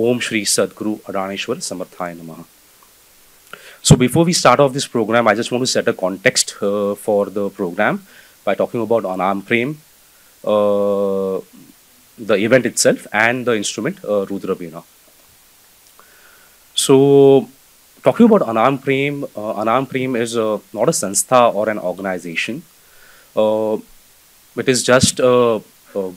Om Shri Sadguru Adhaneshwar Samarthaya Namaha. So before we start off this program, I just want to set a context for the program by talking about Anam Prem, the event itself, and the instrument Rudra Veena. So talking about Anam Prem is not a sanstha or an organization. It is just a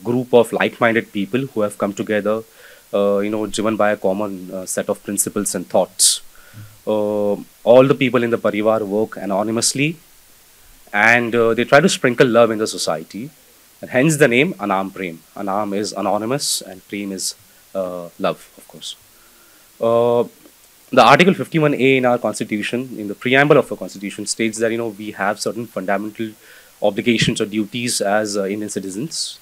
group of like-minded people who have come together, driven by a common set of principles and thoughts. All the people in the Parivar work anonymously, and they try to sprinkle love in the society, and hence the name Anam Prem. Anam is anonymous, and Prem is love, of course. The Article 51A in our Constitution, in the preamble of our Constitution, states that we have certain fundamental obligations or duties as Indian citizens,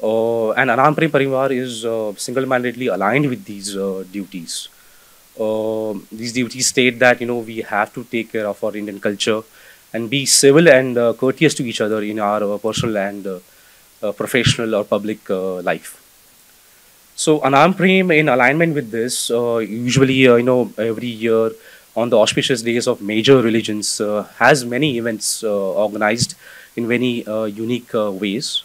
and Anam Prem Parivar is single-mindedly aligned with these duties. These duties state that we have to take care of our Indian culture and be civil and courteous to each other in our personal and professional or public life. So Anam Prem, in alignment with this, usually every year on the auspicious days of major religions, has many events organized in many unique ways.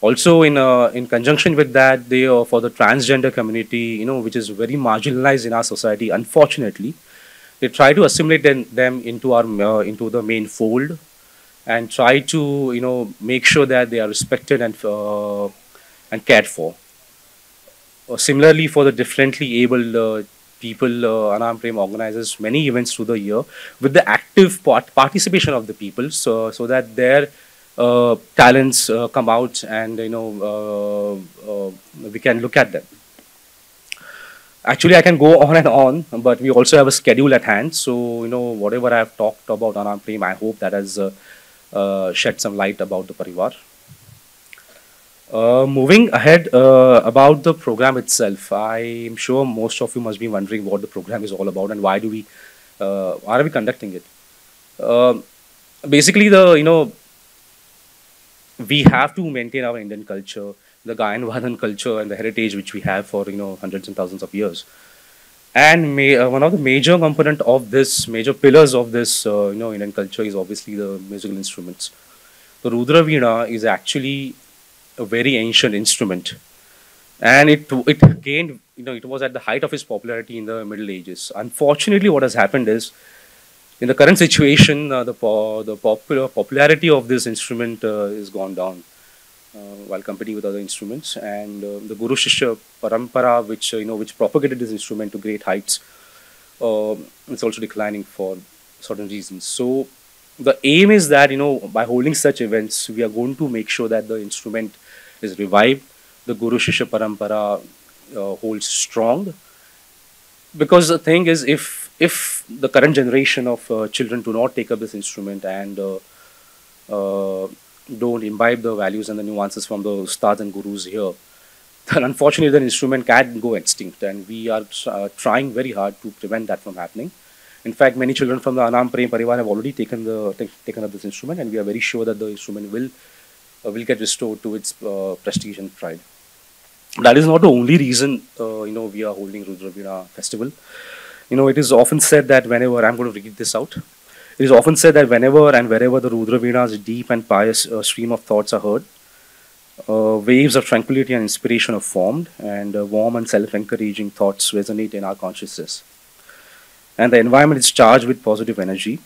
Also, in conjunction with that, they for the transgender community, which is very marginalized in our society, unfortunately, they try to assimilate them into our into the main fold, and try to make sure that they are respected and cared for. Similarly, for the differently abled people, Anam Prem organizes many events through the year with the active participation of the people, so that their talents come out, and we can look at them. Actually, I can go on and on, but we also have a schedule at hand. So whatever I have talked about Anam Prem, I hope that has shed some light about the Parivar. Moving ahead about the program itself, I am sure most of you must be wondering what the program is all about and why are we conducting it. Basically, we have to maintain our Indian culture, the Gayan Vadan culture and the heritage which we have for hundreds and thousands of years. And one of the major component of this, major pillars of this Indian culture is obviously the musical instruments. The Rudra Veena is actually a very ancient instrument, and it gained, it was at the height of its popularity in the Middle Ages. Unfortunately, what has happened is, in the current situation, the popularity of this instrument is gone down while competing with other instruments, and the Guru Shishya Parampara, which propagated this instrument to great heights, it's also declining for certain reasons. So the aim is that by holding such events, we are going to make sure that the instrument is revived, the Guru Shishya Parampara holds strong. Because the thing is, if the current generation of children do not take up this instrument and don't imbibe the values and the nuances from the ustads and gurus here, then unfortunately the instrument can go extinct, and we are trying very hard to prevent that from happening. In fact, many children from the Anam Prem Parivar have already taken up this instrument, and we are very sure that the instrument will get restored to its prestige and pride. That is not the only reason we are holding Rudra Veena festival. It is often said that whenever, I'm going to read this out, it is often said that whenever and wherever the Rudra Veena's deep and pious stream of thoughts are heard, waves of tranquility and inspiration are formed, and warm and self-encouraging thoughts resonate in our consciousness. And the environment is charged with positive energy.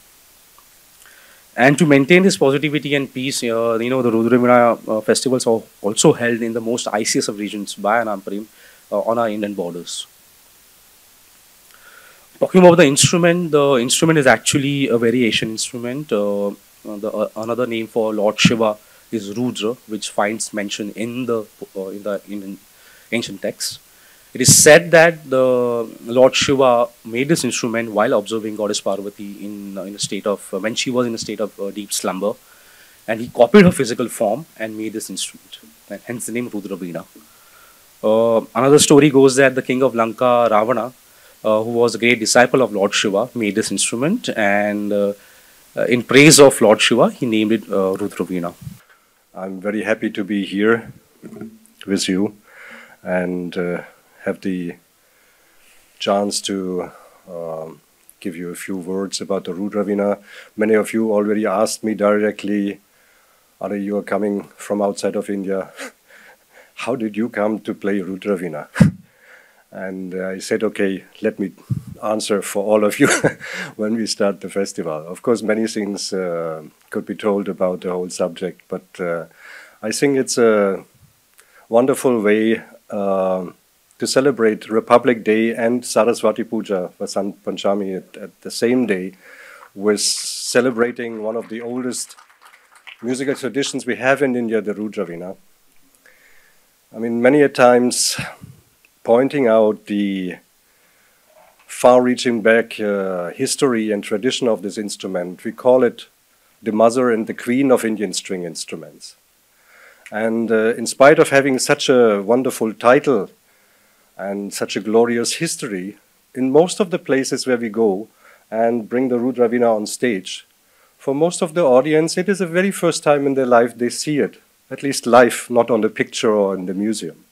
And to maintain this positivity and peace, the Rudra Veena festivals are also held in the most iciest of regions by Anam Prem on our Indian borders. Talking about the instrument is actually a very ancient instrument. Another name for Lord Shiva is Rudra, which finds mention in the ancient texts. It is said that the Lord Shiva made this instrument while observing Goddess Parvati in a state of, when she was in a state of deep slumber, and he copied her physical form and made this instrument, and hence the name Rudra Veena. Another story goes that the king of Lanka, Ravana, who was a great disciple of Lord Shiva, made this instrument, and in praise of Lord Shiva, he named it Rudra Veena. I'm very happy to be here with you and have the chance to give you a few words about the Rudra Veena. Many of you already asked me directly, Are you coming from outside of India? How did you come to play Rudra Veena? And I said, okay, let me answer for all of you when we start the festival. Of course, many things could be told about the whole subject, but I think it's a wonderful way to celebrate Republic Day and Saraswati Puja, Vasant Panchami, at the same day, with celebrating one of the oldest musical traditions we have in India, the Rudra Veena. I mean, many a times pointing out the far-reaching back history and tradition of this instrument, we call it the mother and the queen of Indian string instruments. And in spite of having such a wonderful title and such a glorious history, in most of the places where we go and bring the Rudra Veena on stage, for most of the audience, it is the very first time in their life they see it, at least live, not on the picture or in the museum.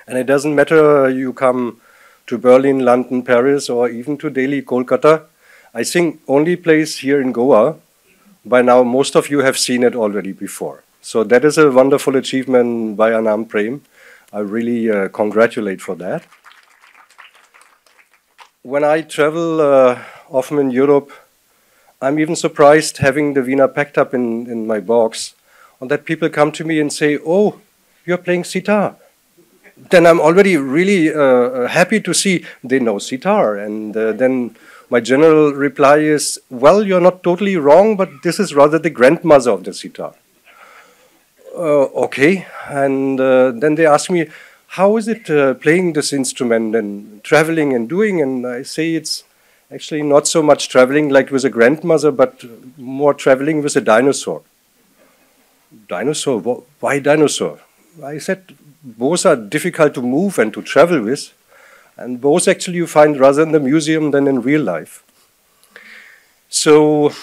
And it doesn't matter you come to Berlin, London, Paris, or even to Delhi, Kolkata. I think only place here in Goa, by now most of you have seen it already before. So that is a wonderful achievement by Anam Prem. I really congratulate for that. When I travel often in Europe, I'm even surprised having the Veena packed up in my box, and that people come to me and say, oh, you're playing sitar. Then I'm already really happy to see they know sitar. And then my general reply is, well, you're not totally wrong, but this is rather the grandmother of the sitar. Okay. And then they ask me, how is it playing this instrument and traveling and doing? And I say it's actually not so much traveling like with a grandmother, but more traveling with a dinosaur. Dinosaur? Why dinosaur? I said, both are difficult to move and to travel with, and both actually you find rather in the museum than in real life. So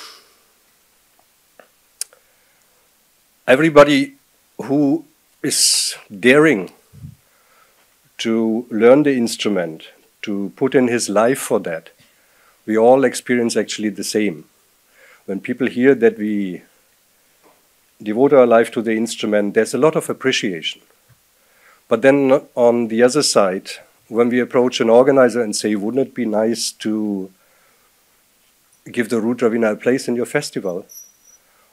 everybody who is daring to learn the instrument, to put in his life for that, we all experience actually the same. When people hear that we devote our life to the instrument, there's a lot of appreciation. But then on the other side, when we approach an organizer and say, wouldn't it be nice to give the Rudra Veena a place in your festival?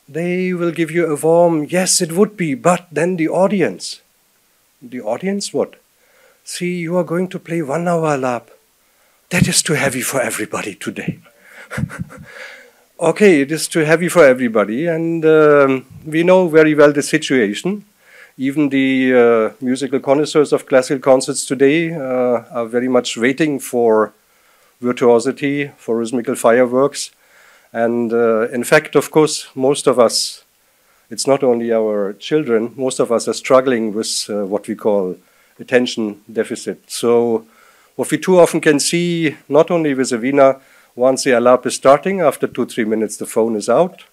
They will give you a warm, yes, it would be, but then the audience. The audience what? See, you are going to play 1 hour lap. That is too heavy for everybody today. Okay, it is too heavy for everybody, and we know very well the situation. Even the musical connoisseurs of classical concerts today are very much waiting for virtuosity, for rhythmical fireworks. And in fact, of course, most of us, it's not only our children, most of us are struggling with what we call attention deficit. So what we too often can see, not only with the Veena, once the alap is starting, after 2-3 minutes the phone is out,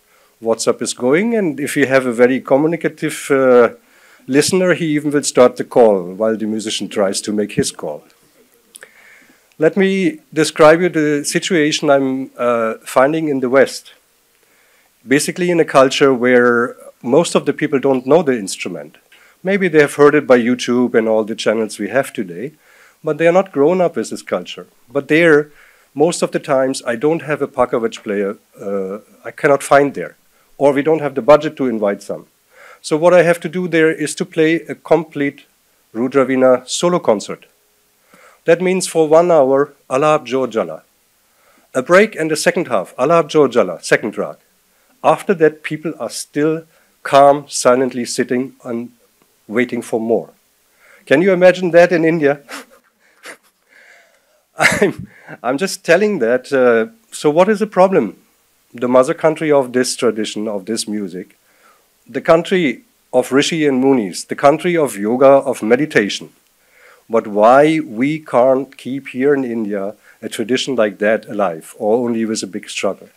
WhatsApp is going, and if you have a very communicative listener, he even will start the call while the musician tries to make his call. Let me describe you the situation I'm finding in the West. Basically in a culture where most of the people don't know the instrument. Maybe they have heard it by YouTube and all the channels we have today, but they are not grown up with this culture. But there, most of the times, I don't have a Pakavach player I cannot find there, or we don't have the budget to invite some. So what I have to do there is to play a complete Rudra Veena solo concert. That means for 1 hour, Alap Jo Jala. A break and a second half, Alap Jo Jala, second rag. After that, people are still calm, silently sitting and waiting for more. Can you imagine that in India? I'm just telling that. So what is the problem? The mother country of this tradition, of this music, the country of Rishi and Munis, the country of yoga, of meditation. But why we can't keep here in India a tradition like that alive, or only with a big struggle?